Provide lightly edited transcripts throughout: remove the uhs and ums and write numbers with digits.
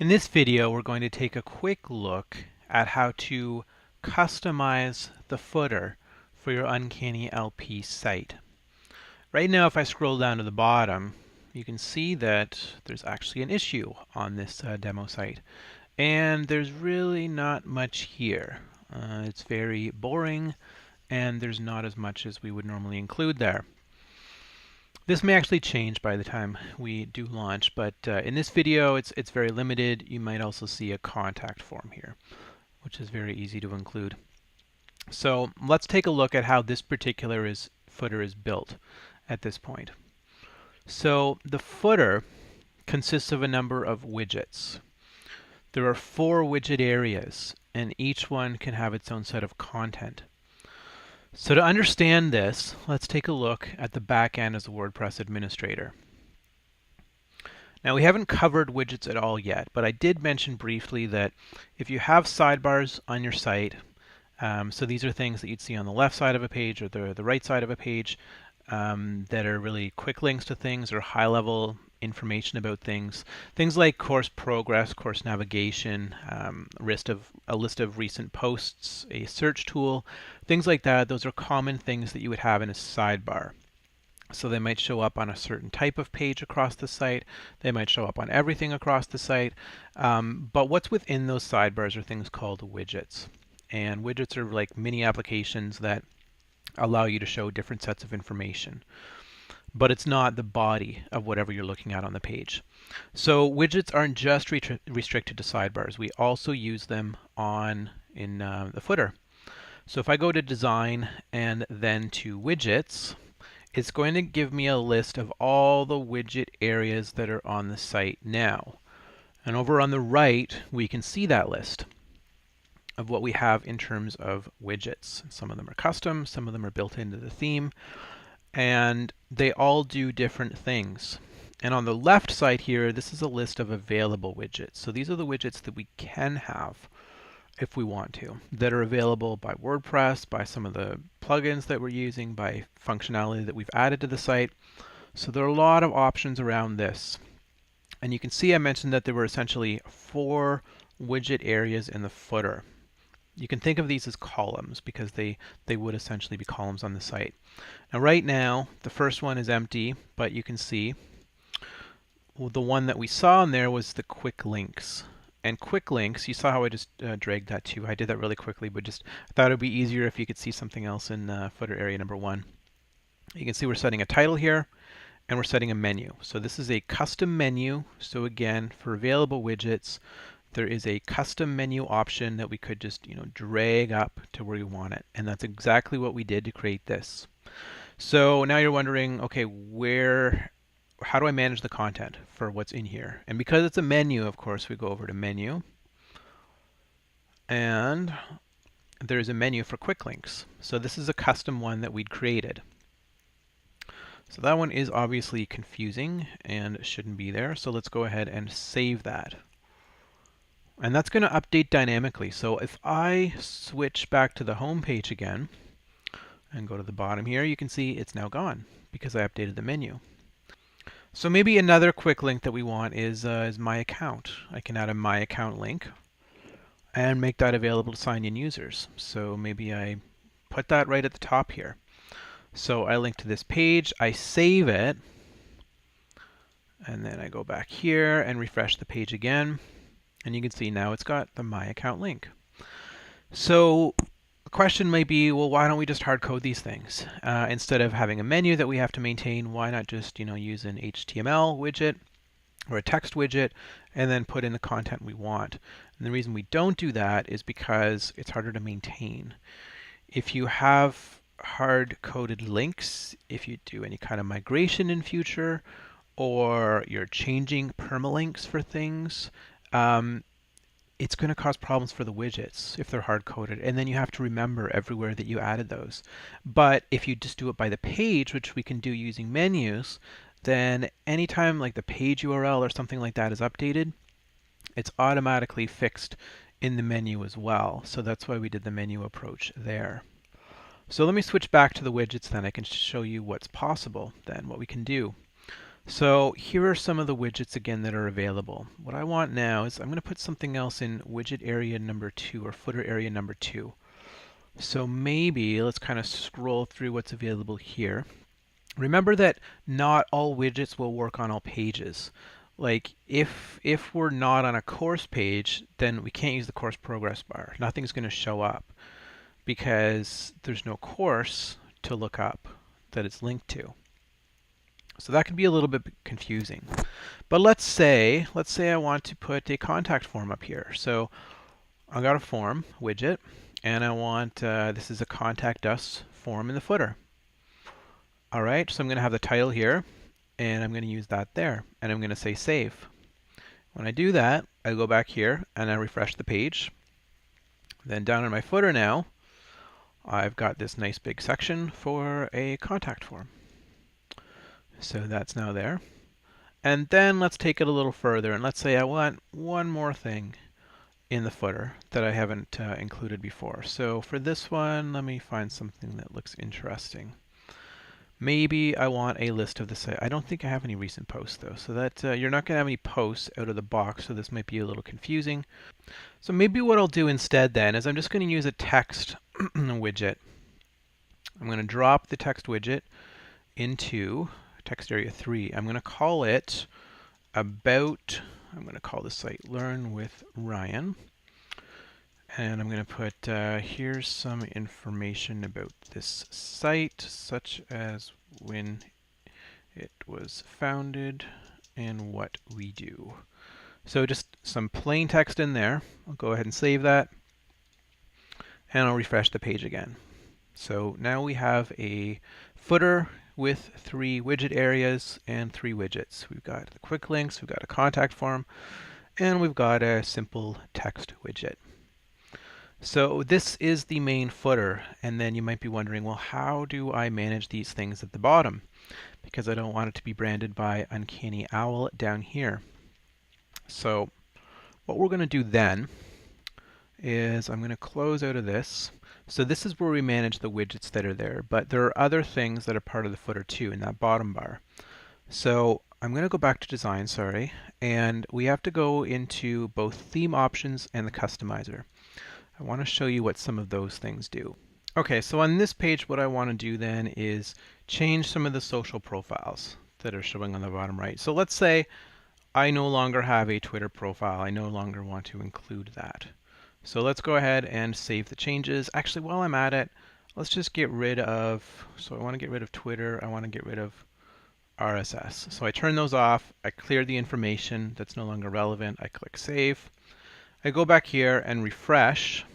In this video, we're going to take a quick look at how to customize the footer for your Uncanny LP site. Right now, if I scroll down to the bottom, you can see that there's actually an issue on this demo site. And there's really not much here. It's very boring, and there's not as much as we would normally include there. This may actually change by the time we do launch, but in this video it's very limited. You might also see a contact form here, which is very easy to include. So let's take a look at how this particular footer is built at this point. So the footer consists of a number of widgets. There are 4 widget areas, and each one can have its own set of content. So to understand this, let's take a look at the back end as a WordPress administrator. Now we haven't covered widgets at all yet, but I did mention briefly that if you have sidebars on your site, so these are things that you'd see on the left side of a page or the right side of a page that are really quick links to things or high-level information about things. Things like course progress, course navigation, a list of recent posts, a search tool, things like that. Those are common things that you would have in a sidebar. So they might show up on a certain type of page across the site. They might show up on everything across the site. But what's within those sidebars are things called widgets. And widgets are like mini applications that allow you to show different sets of information. But it's not the body of whatever you're looking at on the page. So widgets aren't just restricted to sidebars. We also use them in the footer. So if I go to design and then to widgets, it's going to give me a list of all the widget areas that are on the site now. And over on the right, we can see that list of what we have in terms of widgets. Some of them are custom, some of them are built into the theme, and they all do different things. And on the left side here, this is a list of available widgets. So these are the widgets that we can have if we want to, that are available by WordPress, by some of the plugins that we're using, by functionality that we've added to the site. So there are a lot of options around this. And you can see I mentioned that there were essentially 4 widget areas in the footer. You can think of these as columns because they would essentially be columns on the site. Now right now, the first one is empty, but you can see the one that we saw in there was the quick links. And quick links, you saw how I just dragged that too. I did that really quickly, but just I thought it would be easier if you could see something else in footer area number 1. You can see we're setting a title here, and we're setting a menu. So this is a custom menu. So again, for available widgets, there is a custom menu option that we could just drag up to where we want it. And that's exactly what we did to create this. So now you're wondering, okay, how do I manage the content for what's in here? And because it's a menu, of course, we go over to menu. And there's a menu for quick links. So this is a custom one that we'd created. So that one is obviously confusing and shouldn't be there. So let's go ahead and save that. And that's going to update dynamically. So if I switch back to the home page again and go to the bottom here, you can see it's now gone because I updated the menu. So maybe another quick link that we want is my account. I can add a my account link and make that available to sign in users. So maybe I put that right at the top here. So I link to this page, I save it, and then I go back here and refresh the page again. And you can see now it's got the My Account link. So the question might be, well, why don't we just hard code these things? Instead of having a menu that we have to maintain, why not just use an HTML widget or a text widget and then put in the content we want? And the reason we don't do that is because it's harder to maintain. If you have hard-coded links, if you do any kind of migration in future, or you're changing permalinks for things, it's going to cause problems for the widgets if they're hard-coded, and then you have to remember everywhere that you added those. But if you just do it by the page, which we can do using menus, then anytime like the page URL or something like that is updated, it's automatically fixed in the menu as well. So that's why we did the menu approach there. So let me switch back to the widgets then. I can show you what's possible then, what we can do. So here are some of the widgets again that are available. What I want now is I'm going to put something else in widget area number 2 or footer area number 2. So maybe let's kind of scroll through what's available here. Remember that not all widgets will work on all pages. Like if we're not on a course page, then we can't use the course progress bar. Nothing's going to show up because there's no course to look up that it's linked to. So that can be a little bit confusing. But let's say I want to put a contact form up here. So I've got a form widget, and I want this is a contact us form in the footer. All right, so I'm going to have the title here, and I'm going to use that there, and I'm going to say save. When I do that, I go back here and I refresh the page. Then down in my footer now, I've got this nice big section for a contact form. So that's now there. And then let's take it a little further, and let's say I want one more thing in the footer that I haven't included before. So for this one, let me find something that looks interesting. Maybe I want a list of the site. I don't think I have any recent posts though, so that you're not going to have any posts out of the box, so this might be a little confusing. So maybe what I'll do instead then is I'm just going to use a text widget. I'm going to drop the text widget into text area 3. I'm going to call it I'm going to call the site Learn with Ryan. And I'm going to put, here's some information about this site, such as when it was founded and what we do. So just some plain text in there. I'll go ahead and save that. And I'll refresh the page again. So now we have a footer with 3 widget areas and 3 widgets. We've got the quick links, we've got a contact form, and we've got a simple text widget. So this is the main footer, and then you might be wondering, well, how do I manage these things at the bottom? Because I don't want it to be branded by Uncanny Owl down here. So what we're going to do then is I'm going to close out of this. So this is where we manage the widgets that are there, but there are other things that are part of the footer too in that bottom bar. So I'm going to go back to design, and we have to go into both theme options and the customizer. I want to show you what some of those things do. Okay, so on this page what I want to do then is change some of the social profiles that are showing on the bottom right. So let's say I no longer have a Twitter profile. I no longer want to include that. So let's go ahead and save the changes. Actually, while I'm at it, let's just get rid of, so I want to get rid of Twitter, I want to get rid of RSS. So I turn those off, I clear the information that's no longer relevant, I click save. I go back here and refresh.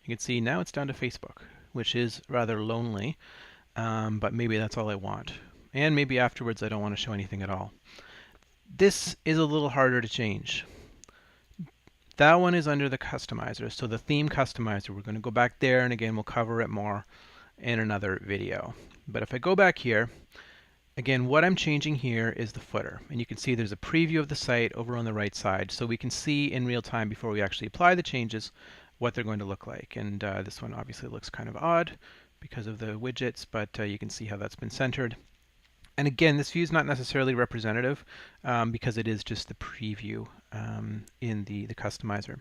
You can see now it's down to Facebook, which is rather lonely, but maybe that's all I want. And maybe afterwards I don't want to show anything at all. This is a little harder to change. That one is under the customizer, so the theme customizer. We're going to go back there, and again, we'll cover it more in another video. But if I go back here, again, what I'm changing here is the footer. And you can see there's a preview of the site over on the right side, so we can see in real time before we actually apply the changes what they're going to look like. And this one obviously looks kind of odd because of the widgets, but you can see how that's been centered. And again, this view is not necessarily representative because it is just the preview in the customizer.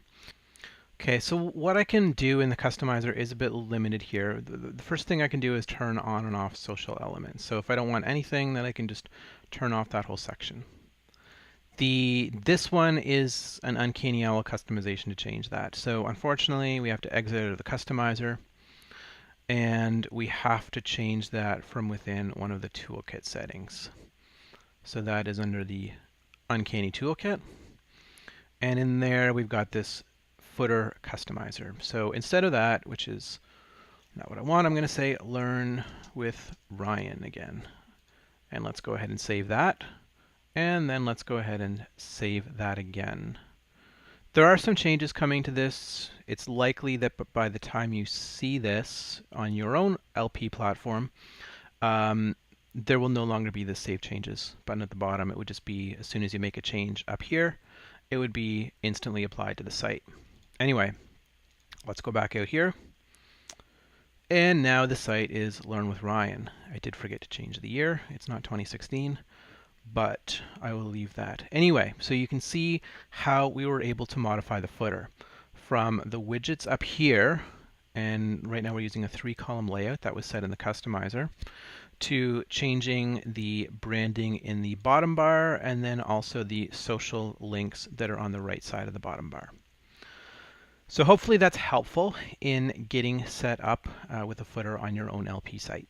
Okay, so what I can do in the customizer is a bit limited here. The first thing I can do is turn on and off social elements. So if I don't want anything, then I can just turn off that whole section. This one is an Uncanny Owl customization to change that. So unfortunately, we have to exit out of the customizer, and we have to change that from within one of the toolkit settings. So that is under the Uncanny Toolkit, and in there we've got this footer customizer. So instead of that, which is not what I want, I'm going to say Learn with Ryan again. And let's go ahead and save that, and then let's go ahead and save that again. There are some changes coming to this. It's likely that by the time you see this on your own LP platform, there will no longer be the Save Changes button at the bottom. It would just be, as soon as you make a change up here, it would be instantly applied to the site. Anyway, let's go back out here. And now the site is Learn with Ryan. I did forget to change the year. It's not 2016. but I will leave that. Anyway, so you can see how we were able to modify the footer from the widgets up here, and right now we're using a 3-column layout that was set in the customizer, to changing the branding in the bottom bar, and then also the social links that are on the right side of the bottom bar. So hopefully that's helpful in getting set up with a footer on your own LP site.